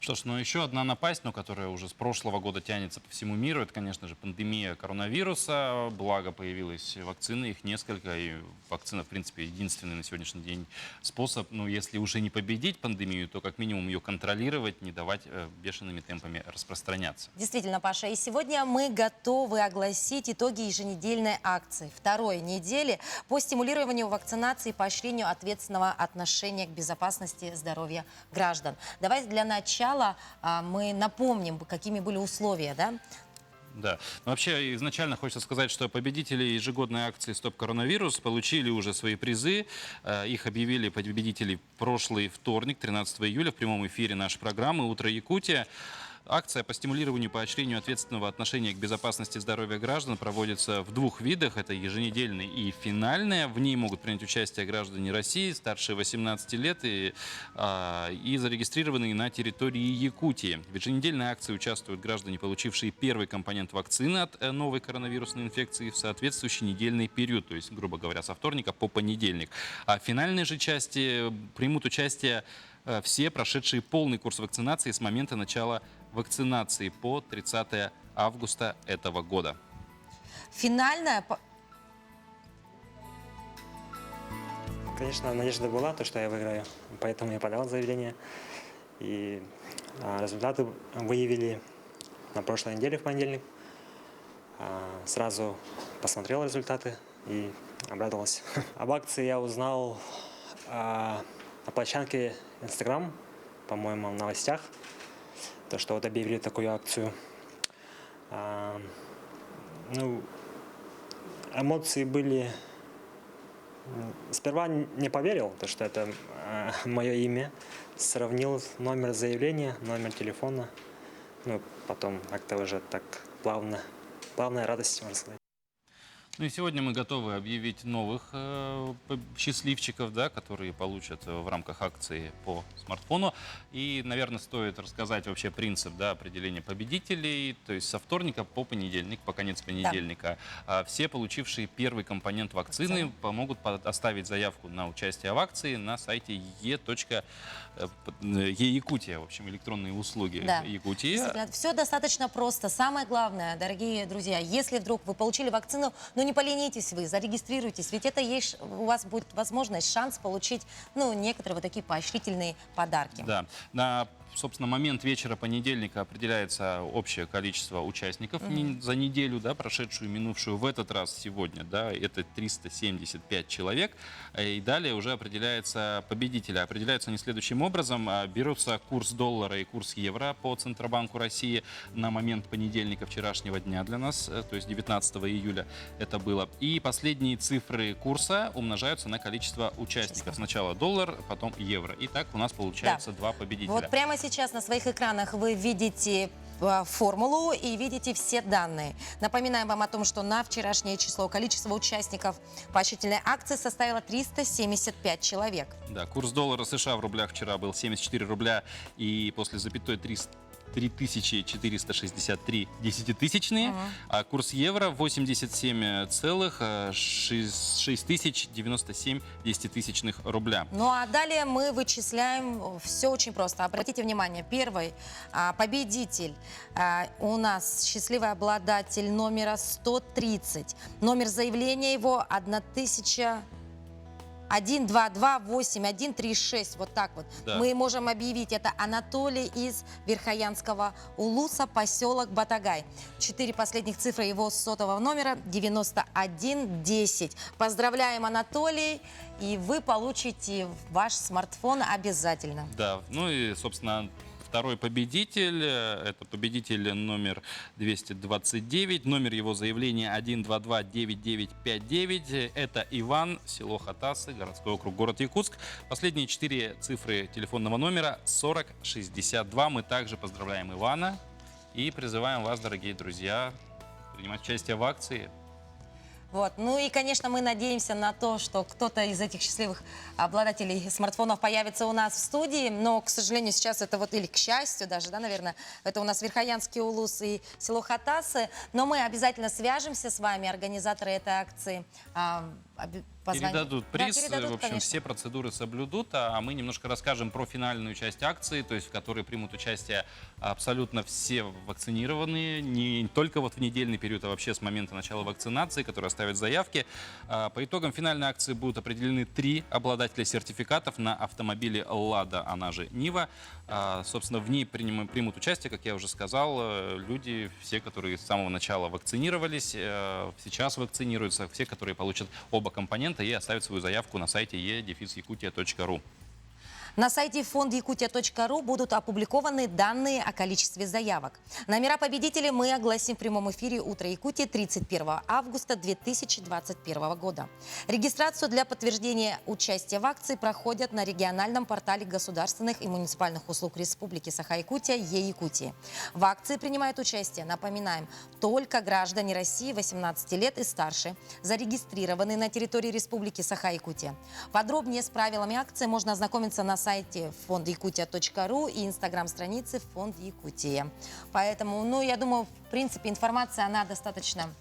Что ж, ну еще одна напасть, но которая уже с прошлого года тянется по всему миру, это, конечно же, пандемия коронавируса. Благо появилась вакцина, их несколько, и вакцина, в принципе, единственный на сегодняшний день способ, ну, если уже не победить пандемию, то как минимум ее контролировать, не давать бешеными темпами распространяться. Действительно, Паша, и сегодня мы готовы огласить итоги еженедельной акции второй недели по стимулированию вакцинации и поощрению ответственного отношения к безопасности здоровья граждан. Давайте для начала мы напомним, какими были условия, да? Да. Но вообще, изначально хочется сказать, что победители ежегодной акции «Стоп коронавирус» получили уже свои призы. Их объявили победителей прошлый вторник, 13 июля, в прямом эфире нашей программы «Утро Якутия». Акция по стимулированию и поощрению ответственного отношения к безопасности здоровья граждан проводится в двух видах. Это еженедельная и финальная. В ней могут принять участие граждане России старше 18 лет и зарегистрированные на территории Якутии. В еженедельной акции участвуют граждане, получившие первый компонент вакцины от новой коронавирусной инфекции в соответствующий недельный период, то есть, грубо говоря, со вторника по понедельник. А в финальной же части примут участие все прошедшие полный курс вакцинации с момента начала вакцинации по 30 августа этого года. Финальная... Конечно, надежда была, то, что я выиграю, поэтому я подал заявление. И результаты выявили на прошлой неделе в понедельник. Сразу посмотрел результаты и обрадовался. Об акции я узнал на площадке Instagram, по-моему, в новостях. То, что вот объявили такую акцию. Ну, эмоции были... Сперва не поверил, то, что это мое имя. Сравнил номер заявления, номер телефона. Ну, потом как-то уже так плавная радость, можно сказать. Ну и сегодня мы готовы объявить новых счастливчиков, да, которые получат в рамках акции по смартфону. И, наверное, стоит рассказать вообще принцип, да, определения победителей. То есть со вторника по понедельник, по конец понедельника, все получившие первый компонент вакцины могут оставить заявку на участие в акции на сайте Якутия, в общем, электронные услуги Якутии. Все достаточно просто. Самое главное, дорогие друзья, если вдруг вы получили вакцину, но не поленитесь вы, зарегистрируйтесь, ведь это есть, у вас будет возможность, шанс получить, ну, некоторые вот такие поощрительные подарки. Да, на, собственно, момент вечера понедельника определяется общее количество участников за неделю, да, прошедшую, минувшую. В этот раз сегодня, да, это 375 человек. И далее уже определяется победители. Определяются они следующим образом. Берутся курс доллара и курс евро по Центробанку России на момент понедельника вчерашнего дня для нас, то есть 19 июля это было. И последние цифры курса умножаются на количество участников. Сначала доллар, потом евро. И так у нас получается два победителя. Вот прямо сейчас на своих экранах вы видите формулу и видите все данные. Напоминаем вам о том, что на вчерашнее число количество участников поощрительной акции составило 375 человек. Да, курс доллара США в рублях вчера был 74 рубля и после запятой 3463 десятитысячные, а курс евро 87,6097 десятитысячных рубля. Ну а далее мы вычисляем все очень просто. Обратите внимание, первый победитель у нас счастливый обладатель номера 130. Номер заявления его 1228136, вот так вот. Да. Мы можем объявить, это Анатолий из Верхоянского Улуса, поселок Батагай. 4 последних цифры его сотового номера 9110. Поздравляем, Анатолий, и вы получите ваш смартфон обязательно. Да, ну и, собственно, второй победитель, это победитель номер 229, номер его заявления 1229959, это Иван, село Хатасы, городской округ, город Якутск. Последние 4 цифры телефонного номера 4062. Мы также поздравляем Ивана и призываем вас, дорогие друзья, принимать участие в акции. Вот. Ну и, конечно, мы надеемся на то, что кто-то из этих счастливых обладателей смартфонов появится у нас в студии. Но, к сожалению, сейчас это вот, или к счастью даже, да, наверное, это у нас Верхоянский Улус и село Хатасы. Но мы обязательно свяжемся с вами, организаторы этой акции, Передадут приз, передадут, в общем, конечно. все процедуры соблюдут, а мы немножко расскажем про финальную часть акции, то есть в которой примут участие абсолютно все вакцинированные, не только вот в недельный период, а вообще с момента начала вакцинации, которые оставят заявки. По итогам финальной акции будут определены 3 обладателя сертификатов на автомобиле «Лада», она же «Нива». Собственно, в ней примут участие, как я уже сказал, люди, все, которые с самого начала вакцинировались, сейчас вакцинируются, все, которые получат оба компонента и оставят свою заявку на сайте e-yakutia.ru. На сайте fondyakutia.ru будут опубликованы данные о количестве заявок. Номера победителей мы огласим в прямом эфире «Утро Якутии» 31 августа 2021 года. Регистрацию для подтверждения участия в акции проходят на региональном портале государственных и муниципальных услуг Республики Саха-Якутия «Е-Якутия». В акции принимают участие, напоминаем, только граждане России 18 лет и старше, зарегистрированные на территории Республики Саха-Якутия. Подробнее с правилами акции можно ознакомиться на сайте fondyakutia.ru и инстаграм-странице Фонд Якутия. Поэтому, я думаю, в принципе, информация, она достаточно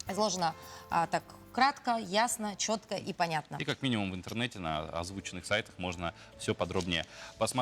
изложена так кратко, ясно, четко и понятно. И как минимум в интернете на озвученных сайтах можно все подробнее посмотреть.